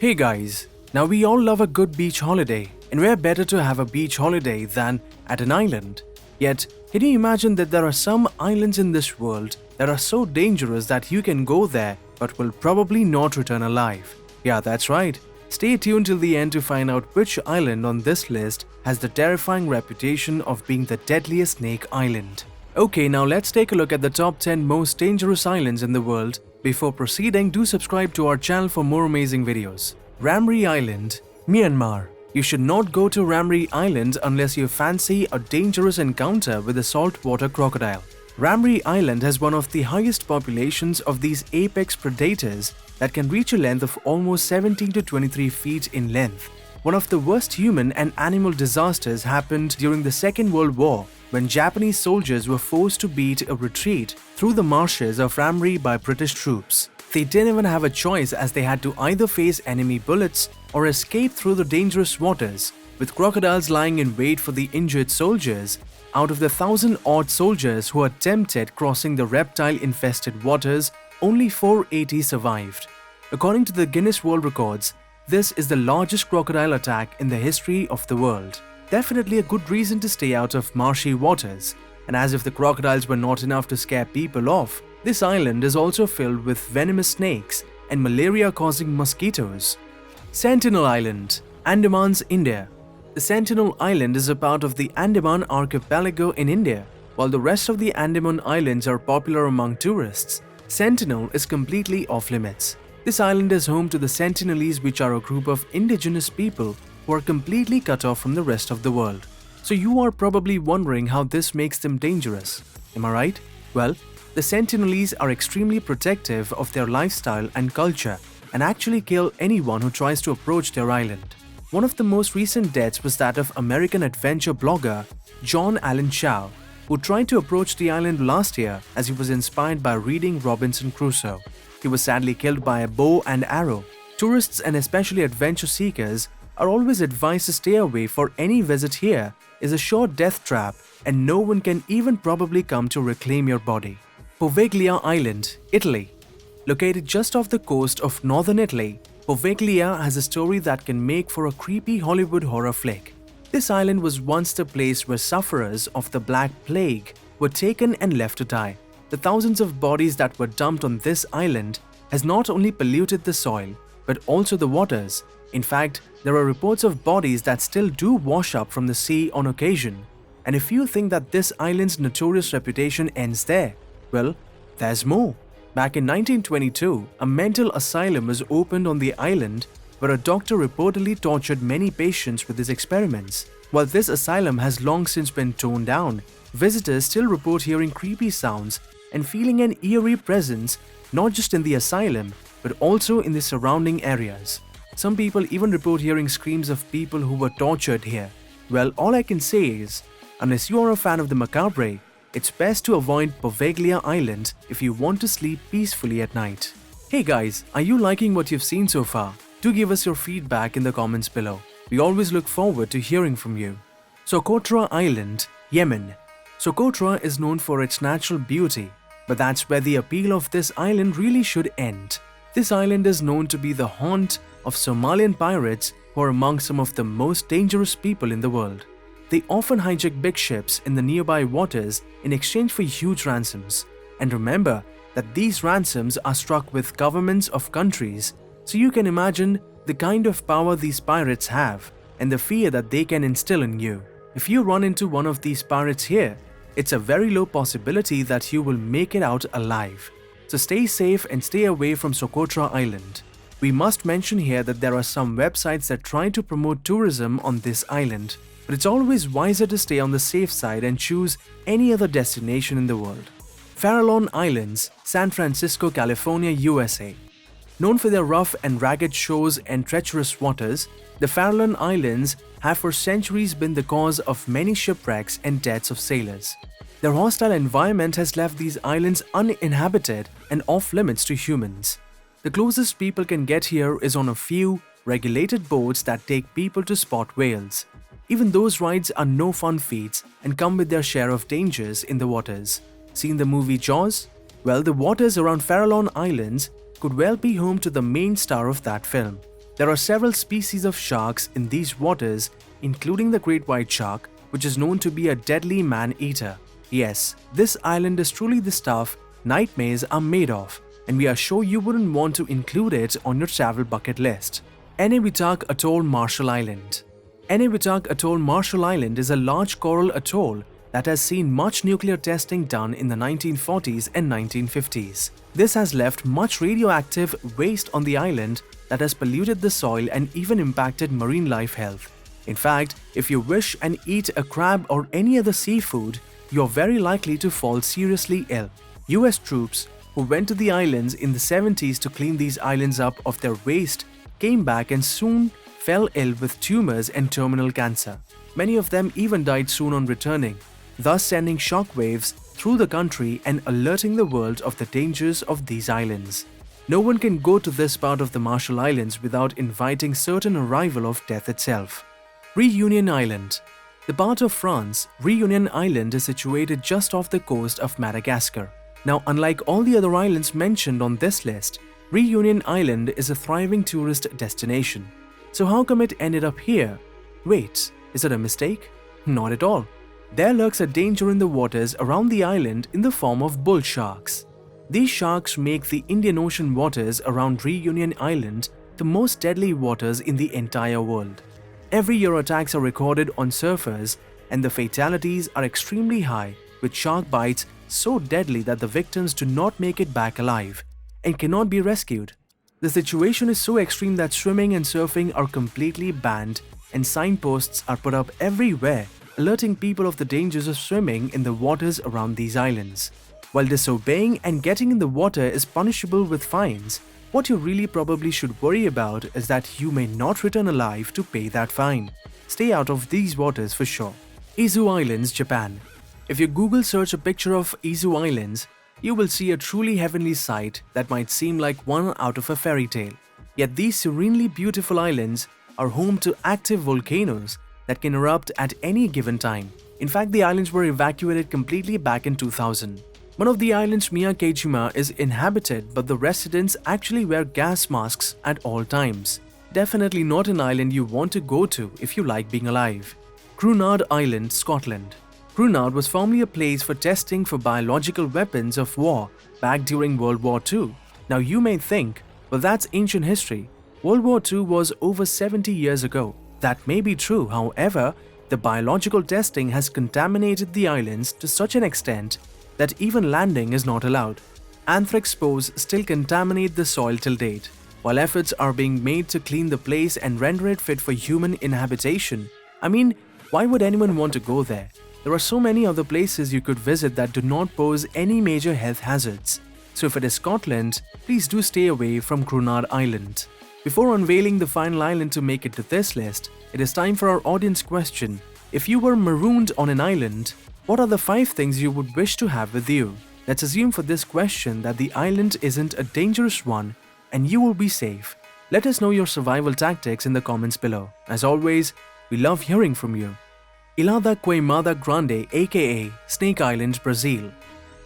Hey guys, now we all love a good beach holiday, and where better to have a beach holiday than at an island? Yet, can you imagine that there are some islands in this world that are so dangerous that you can go there but will probably not return alive? Yeah, that's right. Stay tuned till the end to find out which island on this list has the terrifying reputation of being the deadliest snake island. Okay, now let's take a look at the top 10 most dangerous islands in the world. Before proceeding, do subscribe to our channel for more amazing videos. Ramree Island, Myanmar. You should not go to Ramree Island unless you fancy a dangerous encounter with a saltwater crocodile. Ramree Island has one of the highest populations of these apex predators that can reach a length of almost 17 to 23 feet in length. One of the worst human and animal disasters happened during the Second World War, when Japanese soldiers were forced to beat a retreat through the marshes of Ramree by British troops. They didn't even have a choice, as they had to either face enemy bullets or escape through the dangerous waters, with crocodiles lying in wait for the injured soldiers. Out of the 1,000-odd soldiers who attempted crossing the reptile-infested waters, only 480 survived. According to the Guinness World Records, this is the largest crocodile attack in the history of the world. Definitely a good reason to stay out of marshy waters. And as if the crocodiles were not enough to scare people off, this island is also filled with venomous snakes and malaria-causing mosquitoes. Sentinel Island, Andaman's India. The Sentinel Island is a part of the Andaman archipelago in India. While the rest of the Andaman Islands are popular among tourists, Sentinel is completely off-limits. This island is home to the Sentinelese, which are a group of indigenous people who are completely cut off from the rest of the world. So you are probably wondering how this makes them dangerous. Am I right? Well, the Sentinelese are extremely protective of their lifestyle and culture and actually kill anyone who tries to approach their island. One of the most recent deaths was that of American adventure blogger John Allen Chow, who tried to approach the island last year as he was inspired by reading Robinson Crusoe. He was sadly killed by a bow and arrow. Tourists and especially adventure seekers are always advised to stay away, for any visit here is a sure death trap and no one can even probably come to reclaim your body. Poveglia Island, Italy. Located just off the coast of northern Italy, Poveglia has a story that can make for a creepy Hollywood horror flick. This island was once the place where sufferers of the Black Plague were taken and left to die. The thousands of bodies that were dumped on this island has not only polluted the soil, but also the waters. In fact, there are reports of bodies that still do wash up from the sea on occasion. And if you think that this island's notorious reputation ends there, well, there's more. Back in 1922, a mental asylum was opened on the island where a doctor reportedly tortured many patients with his experiments. While this asylum has long since been torn down, visitors still report hearing creepy sounds and feeling an eerie presence not just in the asylum but also in the surrounding areas. Some people even report hearing screams of people who were tortured here. Well, all I can say is, unless you are a fan of the macabre, it's best to avoid Poveglia Island if you want to sleep peacefully at night. Hey guys, are you liking what you've seen so far? Do give us your feedback in the comments below. We always look forward to hearing from you. Socotra Island, Yemen. Socotra is known for its natural beauty, but that's where the appeal of this island really should end. This island is known to be the haunt of Somalian pirates, who are among some of the most dangerous people in the world. They often hijack big ships in the nearby waters in exchange for huge ransoms. And remember that these ransoms are struck with governments of countries, so you can imagine the kind of power these pirates have and the fear that they can instill in you. If you run into one of these pirates here, it's a very low possibility that you will make it out alive. So stay safe and stay away from Socotra Island. We must mention here that there are some websites that try to promote tourism on this island, but it's always wiser to stay on the safe side and choose any other destination in the world. Farallon Islands, San Francisco, California, USA. Known for their rough and ragged shores and treacherous waters, the Farallon Islands have for centuries been the cause of many shipwrecks and deaths of sailors. Their hostile environment has left these islands uninhabited and off-limits to humans. The closest people can get here is on a few regulated boats that take people to spot whales. Even those rides are no fun feats and come with their share of dangers in the waters. Seen the movie Jaws? Well, the waters around Farallon Islands could well be home to the main star of that film. There are several species of sharks in these waters, including the great white shark, which is known to be a deadly man-eater. Yes, this island is truly the stuff nightmares are made of, and we are sure you wouldn't want to include it on your travel bucket list. Enewetak Atoll Marshall Island. Enewetak Atoll Marshall Island is a large coral atoll that has seen much nuclear testing done in the 1940s and 1950s. This has left much radioactive waste on the island that has polluted the soil and even impacted marine life health. In fact, if you wish and eat a crab or any other seafood, you're very likely to fall seriously ill. US troops who went to the islands in the 70s to clean these islands up of their waste came back and soon fell ill with tumors and terminal cancer. Many of them even died soon on returning, thus sending shockwaves through the country and alerting the world of the dangers of these islands. No one can go to this part of the Marshall Islands without inviting certain arrival of death itself. Reunion Island. The part of France, Reunion Island is situated just off the coast of Madagascar. Now, unlike all the other islands mentioned on this list, Reunion Island is a thriving tourist destination. So how come it ended up here? Wait, is it a mistake? Not at all. There lurks a danger in the waters around the island in the form of bull sharks. These sharks make the Indian Ocean waters around Reunion Island the most deadly waters in the entire world. Every year attacks are recorded on surfers and the fatalities are extremely high, with shark bites so deadly that the victims do not make it back alive and cannot be rescued. The situation is so extreme that swimming and surfing are completely banned and signposts are put up everywhere, alerting people of the dangers of swimming in the waters around these islands. While disobeying and getting in the water is punishable with fines, what you really probably should worry about is that you may not return alive to pay that fine. Stay out of these waters for sure. Izu Islands, Japan. If you Google search a picture of Izu Islands, you will see a truly heavenly sight that might seem like one out of a fairy tale. Yet these serenely beautiful islands are home to active volcanoes that can erupt at any given time. In fact, the islands were evacuated completely back in 2000. One of the islands, Miyakejima, is inhabited, but the residents actually wear gas masks at all times. Definitely not an island you want to go to if you like being alive. Kroon Island, Scotland. Kroon was formerly a place for testing for biological weapons of war back during World War II. Now you may think, well, that's ancient history. World War II was over 70 years ago. That may be true, however, the biological testing has contaminated the islands to such an extent that even landing is not allowed. Anthrax spores still contaminate the soil till date. While efforts are being made to clean the place and render it fit for human inhabitation, I mean, why would anyone want to go there? There are so many other places you could visit that do not pose any major health hazards. So if it is Scotland, please do stay away from Kroon Island. Before unveiling the final island to make it to this list, it is time for our audience question. If you were marooned on an island, what are the 5 things you would wish to have with you? Let's assume for this question that the island isn't a dangerous one and you will be safe. Let us know your survival tactics in the comments below. As always, we love hearing from you. Ilha da Queimada Grande, aka Snake Island, Brazil.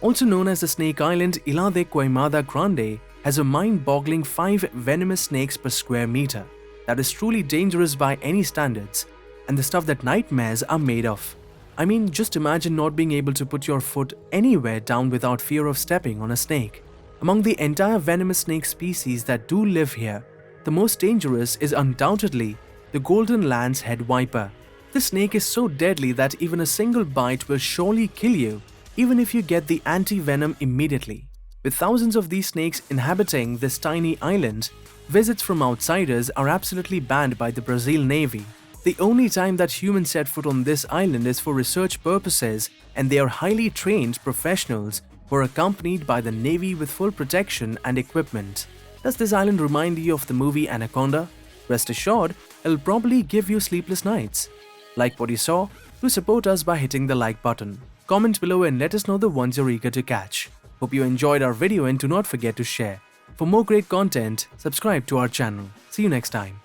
Also known as the Snake Island, Ilha da Queimada Grande has a mind-boggling 5 venomous snakes per square meter. That is truly dangerous by any standards, and the stuff that nightmares are made of. I mean, just imagine not being able to put your foot anywhere down without fear of stepping on a snake. Among the entire venomous snake species that do live here, the most dangerous is undoubtedly the golden lance head viper. This snake is so deadly that even a single bite will surely kill you, even if you get the anti-venom immediately. With thousands of these snakes inhabiting this tiny island, visits from outsiders are absolutely banned by the Brazil Navy. The only time that humans set foot on this island is for research purposes, and they are highly trained professionals who are accompanied by the Navy with full protection and equipment. Does this island remind you of the movie Anaconda? Rest assured, it'll probably give you sleepless nights. Like what you saw? Do support us by hitting the like button. Comment below and let us know the ones you're eager to catch. Hope you enjoyed our video and do not forget to share. For more great content, subscribe to our channel. See you next time.